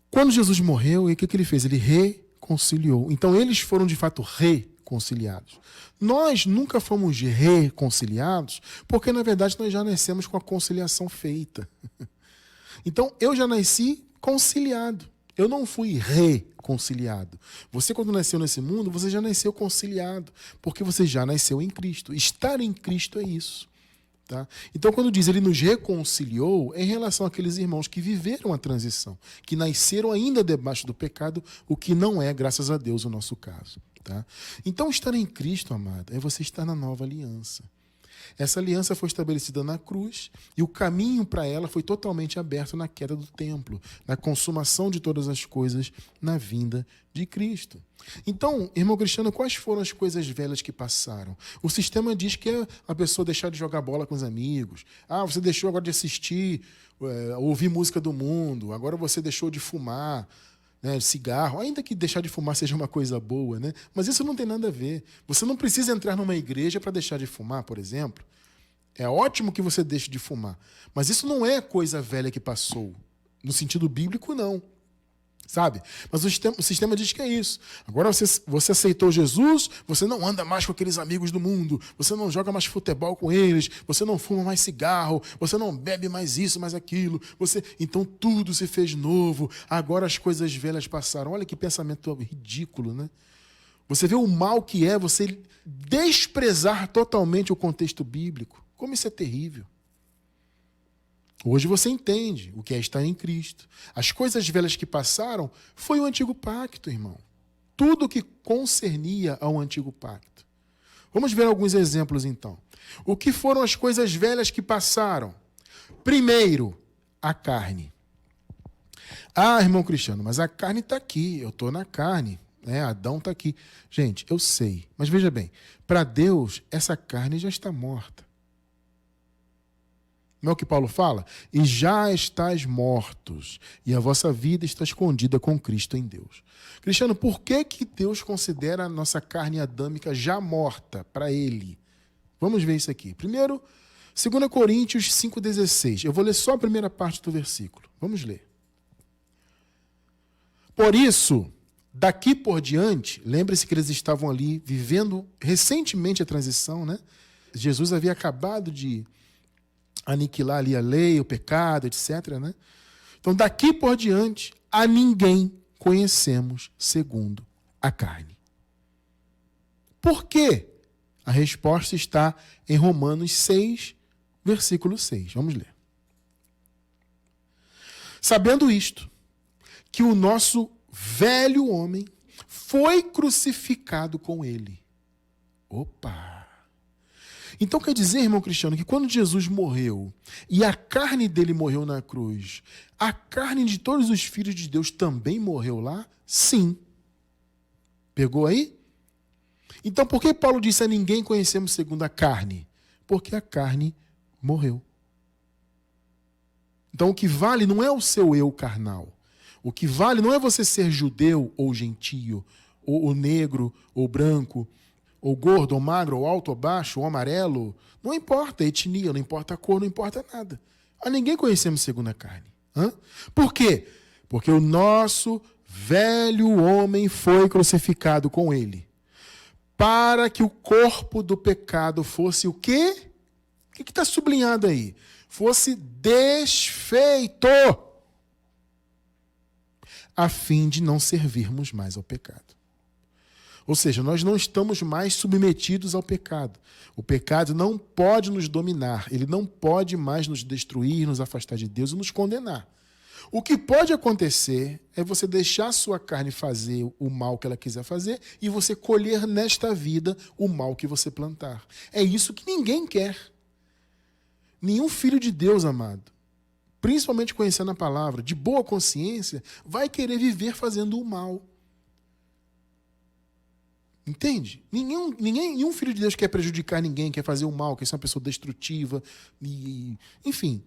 Quando Jesus morreu, o que ele fez? Ele reconciliou. Então eles foram de fato reconciliados. Nós nunca fomos reconciliados, porque na verdade nós já nascemos com a conciliação feita. Então eu já nasci conciliado. Eu não fui reconciliado. Você, quando nasceu nesse mundo, você já nasceu conciliado, porque você já nasceu em Cristo. Estar em Cristo é isso. Tá? Então, quando diz ele nos reconciliou, é em relação àqueles irmãos que viveram a transição, que nasceram ainda debaixo do pecado, o que não é, graças a Deus, o nosso caso. Tá? Então, estar em Cristo, amado, é você estar na nova aliança. Essa aliança foi estabelecida na cruz e o caminho para ela foi totalmente aberto na queda do templo, na consumação de todas as coisas, na vinda de Cristo. Então, irmão Cristiano, quais foram as coisas velhas que passaram? O sistema diz que é a pessoa deixar de jogar bola com os amigos. Ah, você deixou agora de assistir, ouvir música do mundo, agora você deixou de fumar, né, cigarro, ainda que deixar de fumar seja uma coisa boa, né? Mas isso não tem nada a ver. Você não precisa entrar numa igreja para deixar de fumar, por exemplo. É ótimo que você deixe de fumar, mas isso não é coisa velha que passou. No sentido bíblico, não. Sabe? Mas o sistema diz que é isso. Agora você aceitou Jesus, você não anda mais com aqueles amigos do mundo, você não joga mais futebol com eles, você não fuma mais cigarro, você não bebe mais isso, mais aquilo. Então tudo se fez novo, agora as coisas velhas passaram. Olha que pensamento ridículo, né? Você vê o mal que é você desprezar totalmente o contexto bíblico. Como isso é terrível. Hoje você entende o que é estar em Cristo. As coisas velhas que passaram foi o antigo pacto, irmão. Tudo que concernia ao antigo pacto. Vamos ver alguns exemplos, então. O que foram as coisas velhas que passaram? Primeiro, a carne. Ah, irmão Cristiano, mas a carne está aqui. Eu estou na carne. Adão está aqui. Gente, eu sei. Mas veja bem, para Deus, essa carne já está morta. Não é o que Paulo fala? E já estáis mortos, e a vossa vida está escondida com Cristo em Deus. Cristiano, por que Deus considera a nossa carne adâmica já morta para Ele? Vamos ver isso aqui. Primeiro, 2 Coríntios 5,16. Eu vou ler só a primeira parte do versículo. Vamos ler. Por isso, daqui por diante, lembre-se que eles estavam ali vivendo recentemente a transição, né? Jesus havia acabado de aniquilar ali a lei, o pecado, etc. Né? Então, daqui por diante, a ninguém conhecemos segundo a carne. Por quê? A resposta está em Romanos 6, versículo 6. Vamos ler. Sabendo isto, que o nosso velho homem foi crucificado com ele. Opa! Então quer dizer, irmão Cristiano, que quando Jesus morreu e a carne dele morreu na cruz, a carne de todos os filhos de Deus também morreu lá? Sim. Pegou aí? Então por que Paulo disse a ninguém conhecemos segundo a carne? Porque a carne morreu. Então o que vale não é o seu eu carnal. O que vale não é você ser judeu ou gentio, ou negro ou branco, ou gordo, ou magro, ou alto, ou baixo, ou amarelo, não importa a etnia, não importa a cor, não importa nada. A ninguém conhecemos segundo a carne. Por quê? Porque o nosso velho homem foi crucificado com ele, para que o corpo do pecado fosse o quê? O que está sublinhado aí? Fosse desfeito, a fim de não servirmos mais ao pecado. Ou seja, nós não estamos mais submetidos ao pecado. O pecado não pode nos dominar, ele não pode mais nos destruir, nos afastar de Deus e nos condenar. O que pode acontecer é você deixar a sua carne fazer o mal que ela quiser fazer e você colher nesta vida o mal que você plantar. É isso que ninguém quer. Nenhum filho de Deus, amado, principalmente conhecendo a palavra, de boa consciência, vai querer viver fazendo o mal. Entende? Nenhum filho de Deus quer prejudicar ninguém, quer fazer o mal, quer ser uma pessoa destrutiva, enfim,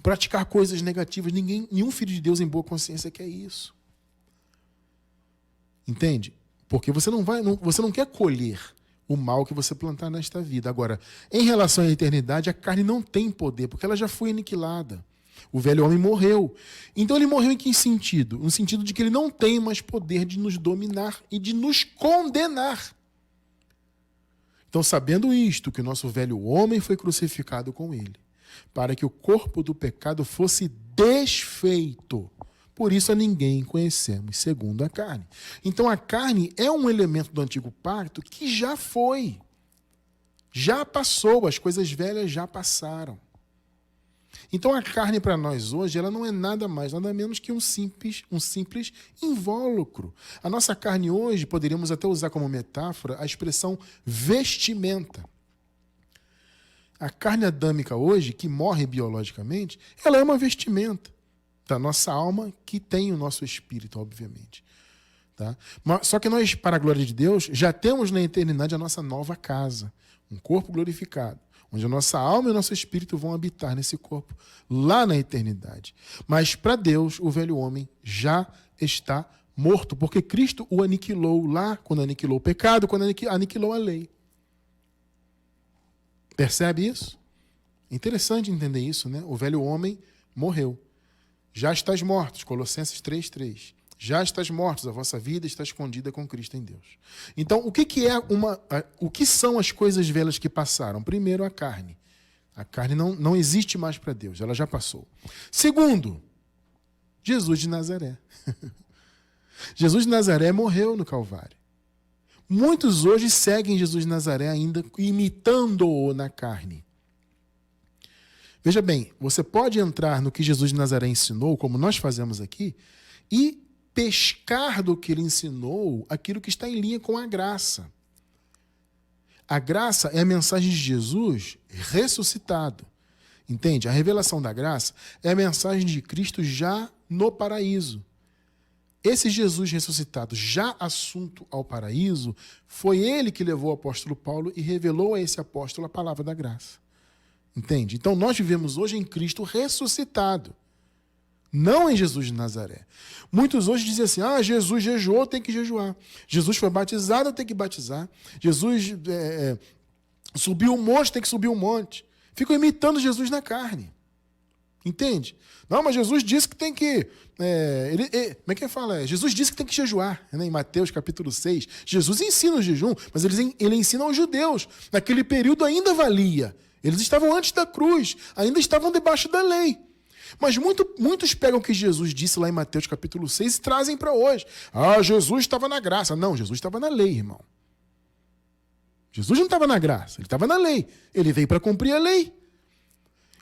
praticar coisas negativas. Nenhum filho de Deus em boa consciência quer isso. Entende? Porque você não quer colher o mal que você plantar nesta vida. Agora, em relação à eternidade, a carne não tem poder, porque ela já foi aniquilada. O velho homem morreu. Então ele morreu em que sentido? No sentido de que ele não tem mais poder de nos dominar e de nos condenar. Então, sabendo isto, que o nosso velho homem foi crucificado com ele, para que o corpo do pecado fosse desfeito. Por isso a ninguém conhecemos segundo a carne. Então a carne é um elemento do antigo pacto que já foi. Já passou, as coisas velhas já passaram. Então a carne para nós hoje, ela não é nada mais, nada menos que um simples invólucro. A nossa carne hoje, poderíamos até usar como metáfora a expressão vestimenta. A carne adâmica hoje, que morre biologicamente, ela é uma vestimenta da nossa alma que tem o nosso espírito, obviamente. Tá? Só que nós, para a glória de Deus, já temos na eternidade a nossa nova casa, um corpo glorificado, onde a nossa alma e o nosso espírito vão habitar nesse corpo, lá na eternidade. Mas para Deus, o velho homem já está morto, porque Cristo o aniquilou lá, quando aniquilou o pecado, quando aniquilou a lei. Percebe isso? É interessante entender isso, né? O velho homem morreu. Já estás mortos, Colossenses 3:3. Já estás mortos, a vossa vida está escondida com Cristo em Deus. Então, o que são as coisas velhas que passaram? Primeiro, a carne. A carne não existe mais para Deus, ela já passou. Segundo, Jesus de Nazaré. Jesus de Nazaré morreu no Calvário. Muitos hoje seguem Jesus de Nazaré ainda imitando-o na carne. Veja bem, você pode entrar no que Jesus de Nazaré ensinou, como nós fazemos aqui, e pescar do que ele ensinou aquilo que está em linha com a graça. A graça é a mensagem de Jesus ressuscitado. Entende? A revelação da graça é a mensagem de Cristo já no paraíso. Esse Jesus ressuscitado, já assunto ao paraíso, foi ele que levou o apóstolo Paulo e revelou a esse apóstolo a palavra da graça. Entende? Então nós vivemos hoje em Cristo ressuscitado. Não em Jesus de Nazaré. Muitos hoje dizem assim, Jesus jejuou, tem que jejuar. Jesus foi batizado, tem que batizar. Jesus subiu o monte, tem que subir o monte. Ficam imitando Jesus na carne. Entende? Não, mas Jesus disse que tem que... como é que fala? Jesus disse que tem que jejuar. Né? Em Mateus capítulo 6, Jesus ensina o jejum, mas ele ensina aos judeus. Naquele período ainda valia. Eles estavam antes da cruz, ainda estavam debaixo da lei. Mas muitos pegam o que Jesus disse lá em Mateus capítulo 6 e trazem para hoje. Jesus estava na graça. Não, Jesus estava na lei, irmão. Jesus não estava na graça, ele estava na lei. Ele veio para cumprir a lei.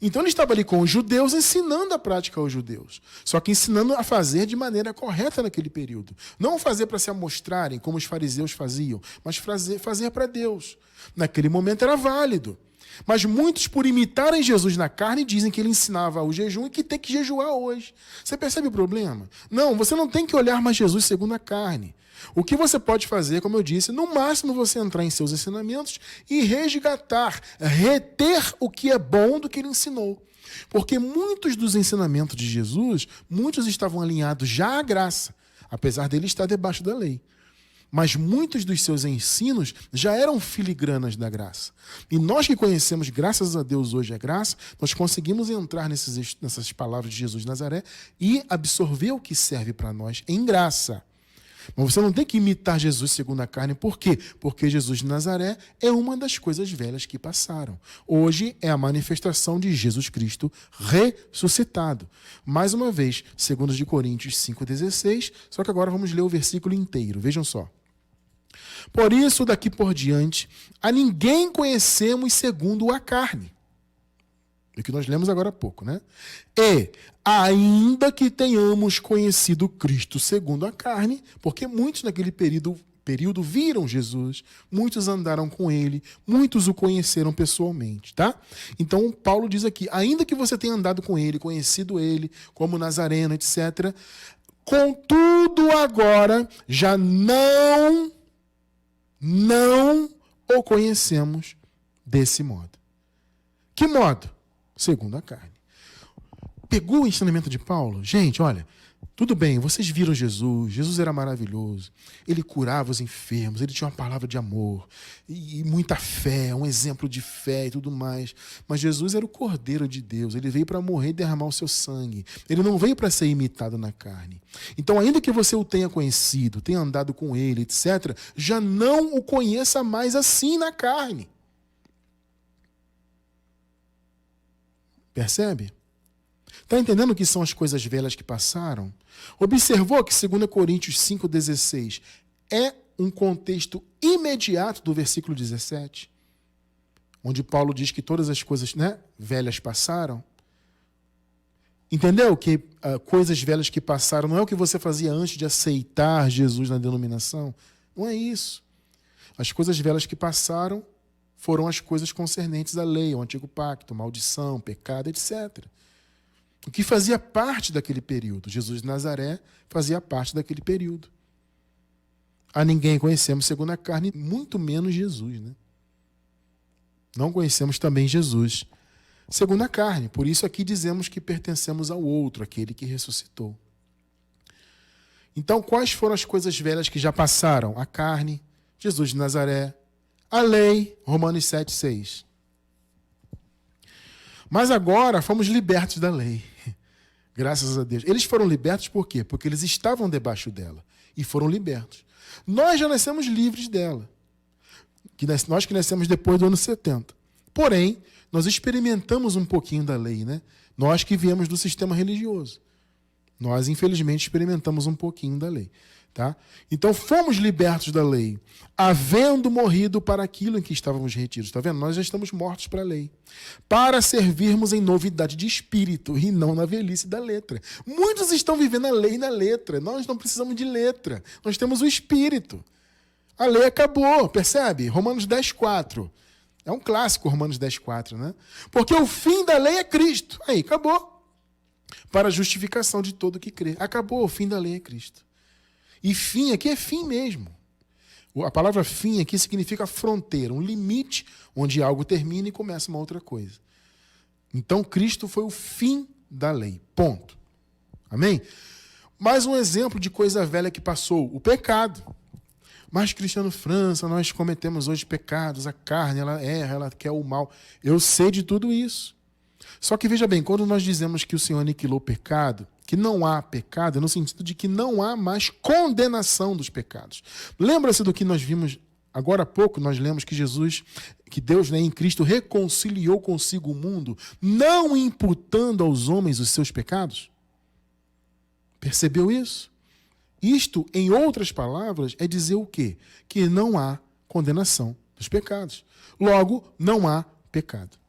Então ele estava ali com os judeus, ensinando a prática aos judeus. Só que ensinando a fazer de maneira correta naquele período. Não fazer para se amostrarem, como os fariseus faziam, mas fazer para Deus. Naquele momento era válido. Mas muitos, por imitarem Jesus na carne, dizem que ele ensinava o jejum e que tem que jejuar hoje. Você percebe o problema? Não, você não tem que olhar mais Jesus segundo a carne. O que você pode fazer, como eu disse, no máximo você entrar em seus ensinamentos e resgatar, reter o que é bom do que ele ensinou. Porque muitos dos ensinamentos de Jesus, muitos estavam alinhados já à graça, apesar dele estar debaixo da lei. Mas muitos dos seus ensinos já eram filigranas da graça. E nós que conhecemos, graças a Deus, hoje a graça, nós conseguimos entrar nessas palavras de Jesus de Nazaré e absorver o que serve para nós em graça. Mas você não tem que imitar Jesus segundo a carne. Por quê? Porque Jesus de Nazaré é uma das coisas velhas que passaram. Hoje é a manifestação de Jesus Cristo ressuscitado. Mais uma vez, 2 Coríntios 5,16, só que agora vamos ler o versículo inteiro. Vejam só. Por isso, daqui por diante, a ninguém conhecemos segundo a carne. É o que nós lemos agora há pouco, né? E, ainda que tenhamos conhecido Cristo segundo a carne, porque muitos naquele período viram Jesus, muitos andaram com ele, muitos o conheceram pessoalmente, tá? Então, Paulo diz aqui, ainda que você tenha andado com ele, conhecido ele, como Nazareno, etc., contudo agora já não o conhecemos desse modo. Que modo? Segundo a carne. Pegou o ensinamento de Paulo? Gente, olha, tudo bem, vocês viram Jesus, Jesus era maravilhoso, ele curava os enfermos, ele tinha uma palavra de amor, e muita fé, um exemplo de fé e tudo mais. Mas Jesus era o Cordeiro de Deus, ele veio para morrer e derramar o seu sangue. Ele não veio para ser imitado na carne. Então, ainda que você o tenha conhecido, tenha andado com ele, etc., já não o conheça mais assim na carne. Percebe? Está entendendo o que são as coisas velhas que passaram? Observou que 2 Coríntios 5,16 é um contexto imediato do versículo 17? onde Paulo diz que todas as coisas, né, velhas passaram. Entendeu que coisas velhas que passaram não é o que você fazia antes de aceitar Jesus na denominação? Não é isso. As coisas velhas que passaram foram as coisas concernentes à lei, ao antigo pacto, maldição, pecado, etc. O que fazia parte daquele período. Jesus de Nazaré fazia parte daquele período. A ninguém conhecemos segundo a carne, muito menos Jesus, né? Não conhecemos também Jesus segundo a carne. Por isso aqui dizemos que pertencemos ao outro, aquele que ressuscitou. Então, quais foram as coisas velhas que já passaram? A carne, Jesus de Nazaré, a lei, Romanos 7,6. Mas agora fomos libertos da lei. Graças a Deus. Eles foram libertos por quê? Porque eles estavam debaixo dela e foram libertos. Nós já nascemos livres dela. Nós que nascemos depois do ano 70. Porém, nós experimentamos um pouquinho da lei, né? Nós que viemos do sistema religioso. Nós, infelizmente, experimentamos um pouquinho da lei. Tá? Então, fomos libertos da lei, havendo morrido para aquilo em que estávamos retidos. Está vendo? Nós já estamos mortos para a lei. Para servirmos em novidade de espírito e não na velhice da letra. Muitos estão vivendo a lei na letra. Nós não precisamos de letra. Nós temos o espírito. A lei acabou, percebe? Romanos 10,4. É um clássico, Romanos 10,4, né? Porque o fim da lei é Cristo. Aí, acabou. Para a justificação de todo que crê. Acabou, o fim da lei é Cristo. E fim aqui é fim mesmo. A palavra fim aqui significa fronteira, um limite onde algo termina e começa uma outra coisa. Então, Cristo foi o fim da lei. Ponto. Amém? Mais um exemplo de coisa velha que passou. O pecado. Mas, Cristiano França, nós cometemos hoje pecados, a carne, ela erra, ela quer o mal. Eu sei de tudo isso. Só que, veja bem, quando nós dizemos que o Senhor aniquilou o pecado, que não há pecado, no sentido de que não há mais condenação dos pecados. Lembra-se do que nós vimos agora há pouco, nós lemos que Deus, né, em Cristo, reconciliou consigo o mundo, não imputando aos homens os seus pecados? Percebeu isso? Isto, em outras palavras, é dizer o quê? Que não há condenação dos pecados. Logo, não há pecado.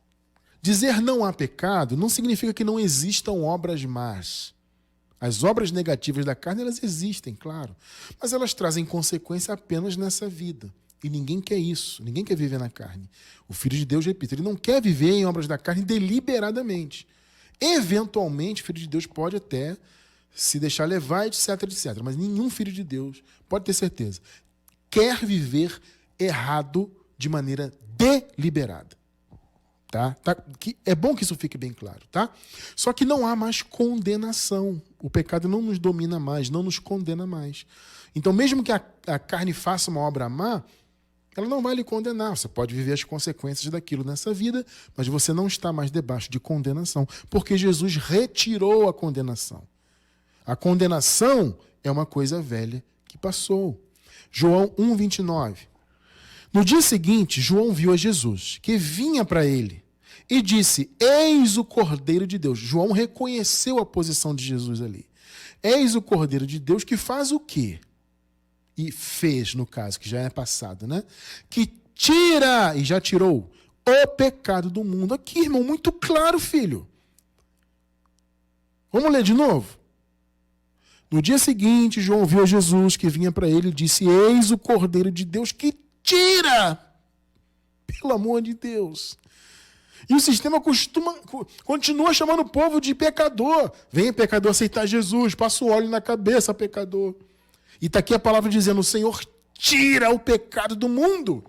Dizer não há pecado não significa que não existam obras más. As obras negativas da carne, elas existem, claro. Mas elas trazem consequência apenas nessa vida. E ninguém quer isso. Ninguém quer viver na carne. O Filho de Deus, repito, ele não quer viver em obras da carne deliberadamente. Eventualmente, o Filho de Deus pode até se deixar levar, etc, etc. Mas nenhum filho de Deus, pode ter certeza, quer viver errado de maneira deliberada. Tá? É bom que isso fique bem claro. Tá? Só que não há mais condenação. O pecado não nos domina mais, não nos condena mais. Então, mesmo que a carne faça uma obra má, ela não vai lhe condenar. Você pode viver as consequências daquilo nessa vida, mas você não está mais debaixo de condenação, porque Jesus retirou a condenação. A condenação é uma coisa velha que passou. João 1,29. No dia seguinte, João viu a Jesus, que vinha para ele, e disse: eis o Cordeiro de Deus. João reconheceu a posição de Jesus ali. Eis o Cordeiro de Deus que faz o quê? E fez, no caso, que já é passado, né? Que tira, e já tirou, o pecado do mundo. Aqui, irmão, muito claro, filho. Vamos ler de novo? No dia seguinte, João viu a Jesus que vinha para ele e disse: eis o Cordeiro de Deus que tira, pelo amor de Deus. E o sistema continua chamando o povo de pecador. Vem, pecador, aceitar Jesus, passa o óleo na cabeça, pecador. E está aqui a palavra dizendo: o Senhor tira o pecado do mundo.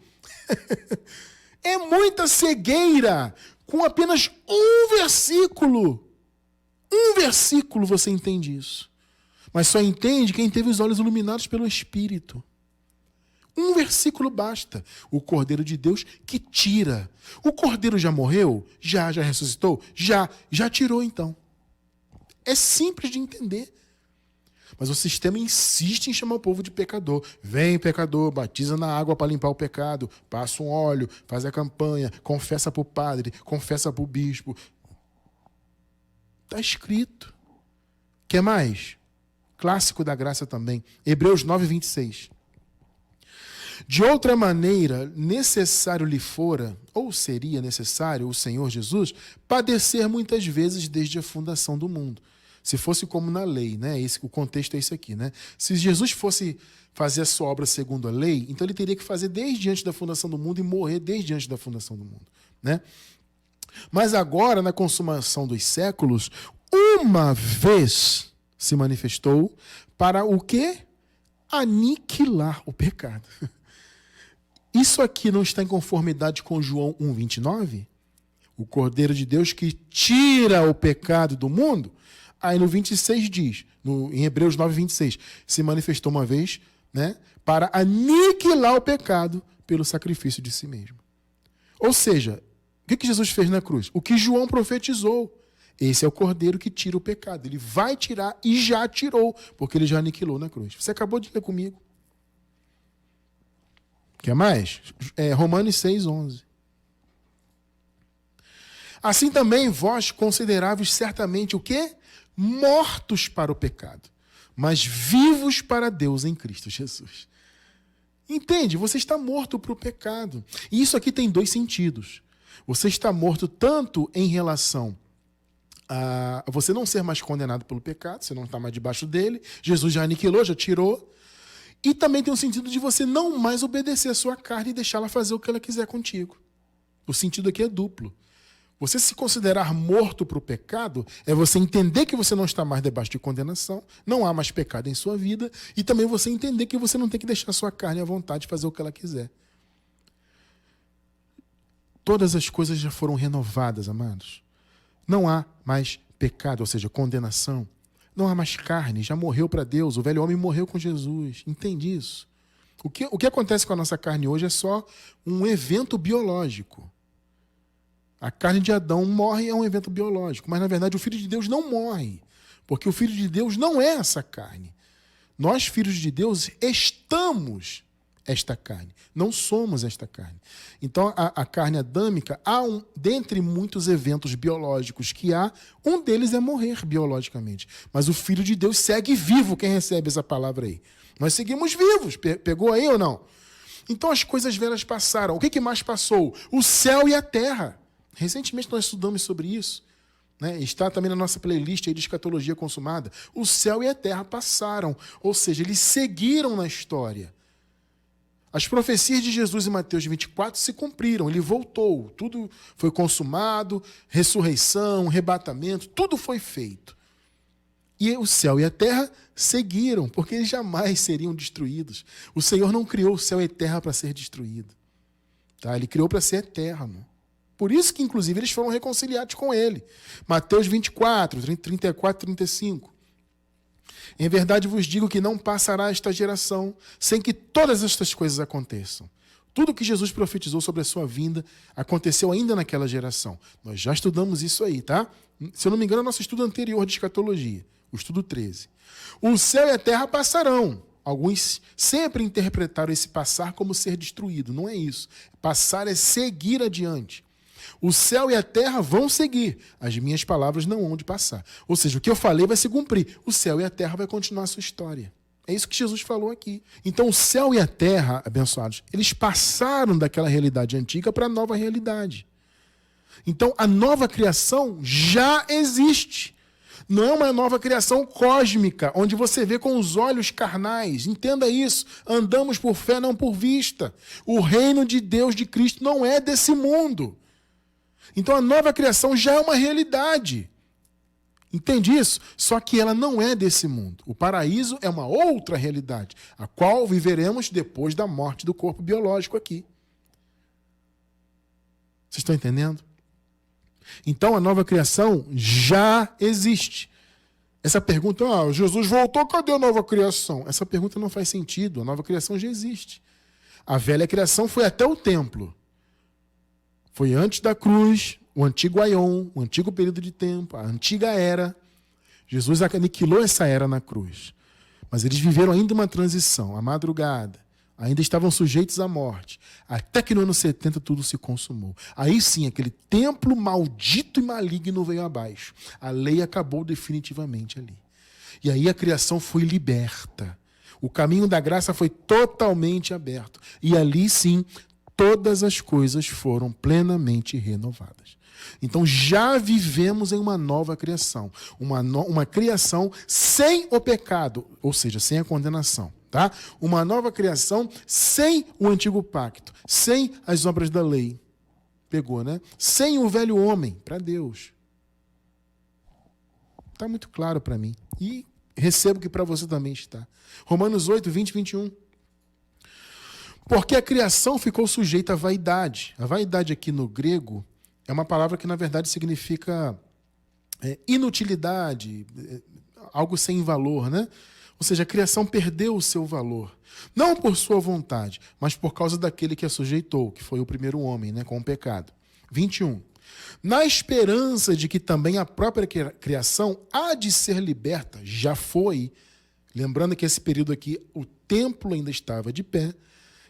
É muita cegueira. Com apenas um versículo você entende isso. Mas só entende quem teve os olhos iluminados pelo Espírito. Um versículo basta. O Cordeiro de Deus que tira. O Cordeiro já morreu? Já ressuscitou? Já tirou então. É simples de entender. Mas o sistema insiste em chamar o povo de pecador. Vem, pecador, batiza na água para limpar o pecado, passa um óleo, faz a campanha, confessa para o padre, confessa para o bispo. Está escrito. Quer mais? Clássico da graça também. Hebreus 9:26. De outra maneira, necessário lhe fora, ou seria necessário, o Senhor Jesus, padecer muitas vezes desde a fundação do mundo. Se fosse como na lei, né? O contexto é esse aqui, né? Se Jesus fosse fazer a sua obra segundo a lei, então ele teria que fazer desde antes da fundação do mundo e morrer desde antes da fundação do mundo, né? Mas agora, na consumação dos séculos, uma vez se manifestou para o quê? Aniquilar o pecado. Isso aqui não está em conformidade com João 1,29? O Cordeiro de Deus que tira o pecado do mundo. Aí no 26 diz, em Hebreus 9,26, se manifestou uma vez, né, para aniquilar o pecado pelo sacrifício de si mesmo. Ou seja, o que Jesus fez na cruz? O que João profetizou. Esse é o Cordeiro que tira o pecado. Ele vai tirar e já tirou, porque ele já aniquilou na cruz. Você acabou de ler comigo. Quer mais? Romanos 6,11. Assim também vós consideráveis certamente o quê? Mortos para o pecado, mas vivos para Deus em Cristo Jesus. Entende? Você está morto para o pecado. E isso aqui tem dois sentidos. Você está morto tanto em relação a você não ser mais condenado pelo pecado, você não está mais debaixo dele, Jesus já aniquilou, já tirou. E também tem o sentido de você não mais obedecer a sua carne e deixá-la fazer o que ela quiser contigo. O sentido aqui é duplo. Você se considerar morto para o pecado é você entender que você não está mais debaixo de condenação, não há mais pecado em sua vida, e também você entender que você não tem que deixar a sua carne à vontade de fazer o que ela quiser. Todas as coisas já foram renovadas, amados. Não há mais pecado, ou seja, condenação. Não há mais carne, já morreu para Deus. O velho homem morreu com Jesus. Entende isso? O que acontece com a nossa carne hoje é só um evento biológico. A carne de Adão morre, é um evento biológico. Mas, na verdade, o Filho de Deus não morre. Porque o Filho de Deus não é essa carne. Nós, filhos de Deus, estamos esta carne. Não somos esta carne. Então, a carne adâmica, dentre muitos eventos biológicos que há, um deles é morrer biologicamente. Mas o Filho de Deus segue vivo. Quem recebe essa palavra aí? Nós seguimos vivos. Pegou aí ou não? Então, as coisas velhas passaram. O que mais passou? O céu e a terra. Recentemente nós estudamos sobre isso, né? Está também na nossa playlist aí de escatologia consumada. O céu e a terra passaram, ou seja, eles seguiram na história. As profecias de Jesus em Mateus 24 se cumpriram, ele voltou, tudo foi consumado, ressurreição, arrebatamento, tudo foi feito. E o céu e a terra seguiram, porque eles jamais seriam destruídos. O Senhor não criou o céu e a terra para ser destruído, tá? Ele criou para ser eterno. Por isso que, inclusive, eles foram reconciliados com ele. Mateus 24, 34, 35. Em verdade vos digo que não passará esta geração sem que todas estas coisas aconteçam. Tudo que Jesus profetizou sobre a sua vinda aconteceu ainda naquela geração. Nós já estudamos isso aí, tá? Se eu não me engano, é o nosso estudo anterior de escatologia, o estudo 13. O céu e a terra passarão. Alguns sempre interpretaram esse passar como ser destruído. Não é isso. Passar é seguir adiante. O céu e a terra vão seguir. As minhas palavras não hão de passar. Ou seja, o que eu falei vai se cumprir. O céu e a terra vai continuar a sua história. É isso que Jesus falou aqui. Então, o céu e a terra, abençoados, eles passaram daquela realidade antiga para a nova realidade. Então, a nova criação já existe. Não é uma nova criação cósmica, onde você vê com os olhos carnais. Entenda isso. Andamos por fé, não por vista. O reino de Deus, de Cristo, não é desse mundo. Então, a nova criação já é uma realidade. Entende isso? Só que ela não é desse mundo. O paraíso é uma outra realidade, a qual viveremos depois da morte do corpo biológico aqui. Vocês estão entendendo? Então, a nova criação já existe. Essa pergunta, Jesus voltou, cadê a nova criação? Essa pergunta não faz sentido, a nova criação já existe. A velha criação foi até o templo. Foi antes da cruz, o antigo aion, o antigo período de tempo, a antiga era. Jesus aniquilou essa era na cruz. Mas eles viveram ainda uma transição, a madrugada. Ainda estavam sujeitos à morte. Até que no ano 70 tudo se consumou. Aí sim, aquele templo maldito e maligno veio abaixo. A lei acabou definitivamente ali. E aí a criação foi liberta. O caminho da graça foi totalmente aberto. E ali sim, todas as coisas foram plenamente renovadas. Então já vivemos em uma nova criação. Uma criação sem o pecado, ou seja, sem a condenação. Tá? Uma nova criação sem o antigo pacto, sem as obras da lei. Pegou, né? Sem o velho homem, para Deus. Está muito claro para mim. E recebo que para você também está. Romanos 8, 20 e 21. Porque a criação ficou sujeita à vaidade. A vaidade aqui no grego é uma palavra que, na verdade, significa inutilidade, algo sem valor, né? Ou seja, a criação perdeu o seu valor. Não por sua vontade, mas por causa daquele que a sujeitou, que foi o primeiro homem, né, com o pecado. 21. Na esperança de que também a própria criação há de ser liberta, já foi, lembrando que esse período aqui o templo ainda estava de pé,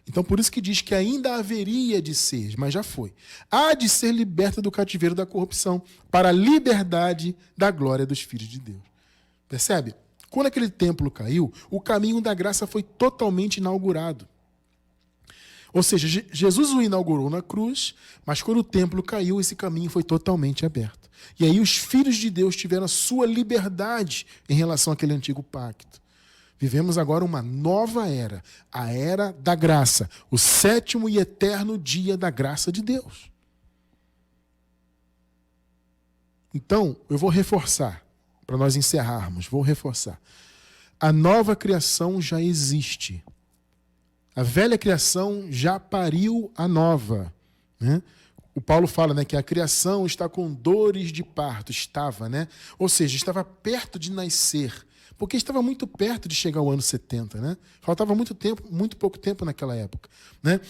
então por isso que diz que ainda haveria de ser, mas já foi. Há de ser liberta do cativeiro da corrupção, para a liberdade da glória dos filhos de Deus. Percebe? Quando aquele templo caiu, o caminho da graça foi totalmente inaugurado. Ou seja, Jesus o inaugurou na cruz, mas quando o templo caiu, esse caminho foi totalmente aberto. E aí os filhos de Deus tiveram a sua liberdade em relação àquele antigo pacto. Vivemos agora uma nova era, a era da graça, o sétimo e eterno dia da graça de Deus. Então, eu vou reforçar. Para nós encerrarmos, vou reforçar. A nova criação já existe. A velha criação já pariu a nova. Né? O Paulo fala, né, que a criação está com dores de parto. Estava, né? Ou seja, estava perto de nascer. Porque estava muito perto de chegar ao ano 70. Né? Faltava muito tempo, muito pouco tempo naquela época. Né?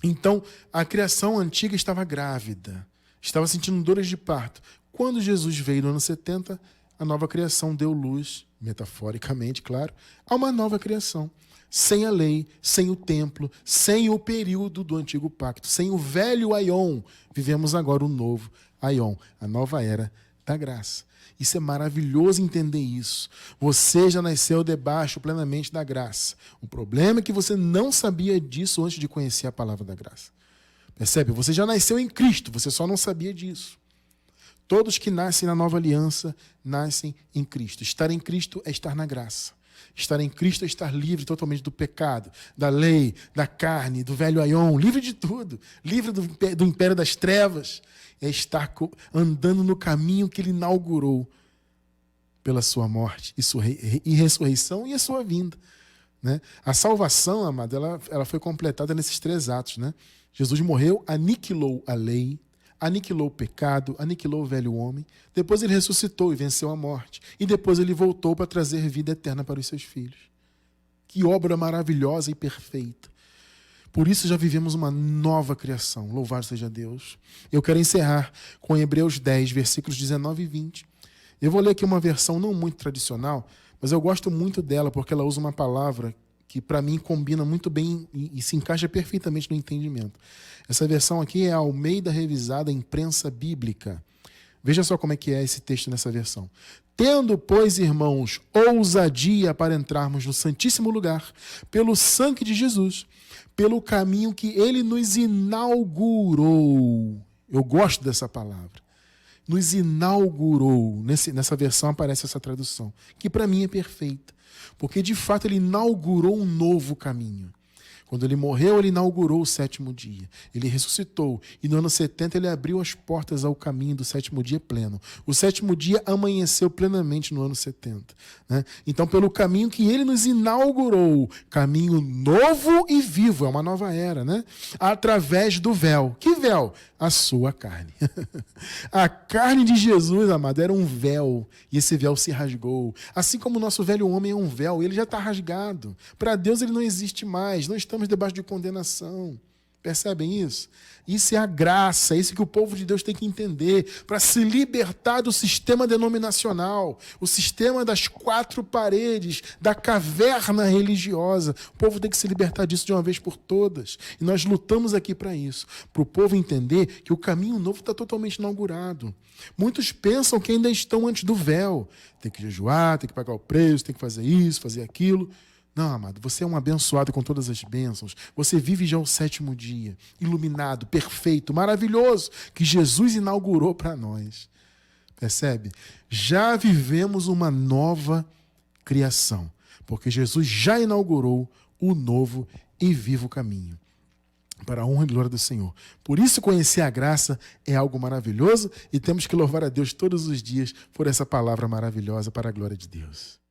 Então, a criação antiga estava grávida. Estava sentindo dores de parto. Quando Jesus veio no ano 70, a nova criação deu luz, metaforicamente, claro, a uma nova criação. Sem a lei, sem o templo, sem o período do antigo pacto, sem o velho Aion, vivemos agora o novo Aion, a nova era da graça. Isso é maravilhoso entender isso. Você já nasceu debaixo plenamente da graça. O problema é que você não sabia disso antes de conhecer a palavra da graça. Percebe? Você já nasceu em Cristo, você só não sabia disso. Todos que nascem na nova aliança, nascem em Cristo. Estar em Cristo é estar na graça. Estar em Cristo é estar livre totalmente do pecado, da lei, da carne, do velho Aion, livre de tudo. Livre do império das trevas. É estar andando no caminho que Ele inaugurou pela sua morte e ressurreição e a sua vinda. Né? A salvação, amado, ela foi completada nesses 3 atos. Né? Jesus morreu, aniquilou a lei, aniquilou o pecado, aniquilou o velho homem. Depois Ele ressuscitou e venceu a morte. E depois Ele voltou para trazer vida eterna para os seus filhos. Que obra maravilhosa e perfeita. Por isso já vivemos uma nova criação. Louvado seja Deus. Eu quero encerrar com Hebreus 10, versículos 19 e 20. Eu vou ler aqui uma versão não muito tradicional, mas eu gosto muito dela porque ela usa uma palavra que para mim combina muito bem e se encaixa perfeitamente no entendimento. Essa versão aqui é a Almeida Revisada Imprensa Bíblica. Veja só como é que é esse texto nessa versão. Tendo, pois, irmãos, ousadia para entrarmos no Santíssimo Lugar, pelo sangue de Jesus, pelo caminho que Ele nos inaugurou. Eu gosto dessa palavra. Nos inaugurou. Nessa versão aparece essa tradução, que para mim é perfeita. Porque, de fato, Ele inaugurou um novo caminho. Quando Ele morreu, Ele inaugurou o 7º dia. Ele ressuscitou. E no ano 70, Ele abriu as portas ao caminho do 7º dia pleno. O 7º dia amanheceu plenamente no ano 70. Né? Então, pelo caminho que Ele nos inaugurou, caminho novo e vivo, é uma nova era, né? Através do véu. Que véu? A sua carne. A carne de Jesus, amado, era um véu. E esse véu se rasgou. Assim como o nosso velho homem é um véu, ele já está rasgado. Para Deus ele não existe mais. Não estamos debaixo de condenação. Percebem isso? Isso é a graça, é isso que o povo de Deus tem que entender para se libertar do sistema denominacional, o sistema das 4 paredes, da caverna religiosa. O povo tem que se libertar disso de uma vez por todas. E nós lutamos aqui para isso, para o povo entender que o caminho novo está totalmente inaugurado. Muitos pensam que ainda estão antes do véu. Tem que jejuar, tem que pagar o preço, tem que fazer isso, fazer aquilo. Não, amado, você é um abençoado com todas as bênçãos. Você vive já o 7º dia, iluminado, perfeito, maravilhoso, que Jesus inaugurou para nós. Percebe? Já vivemos uma nova criação, porque Jesus já inaugurou o novo e vivo caminho, para a honra e glória do Senhor. Por isso, conhecer a graça é algo maravilhoso e temos que louvar a Deus todos os dias por essa palavra maravilhosa para a glória de Deus.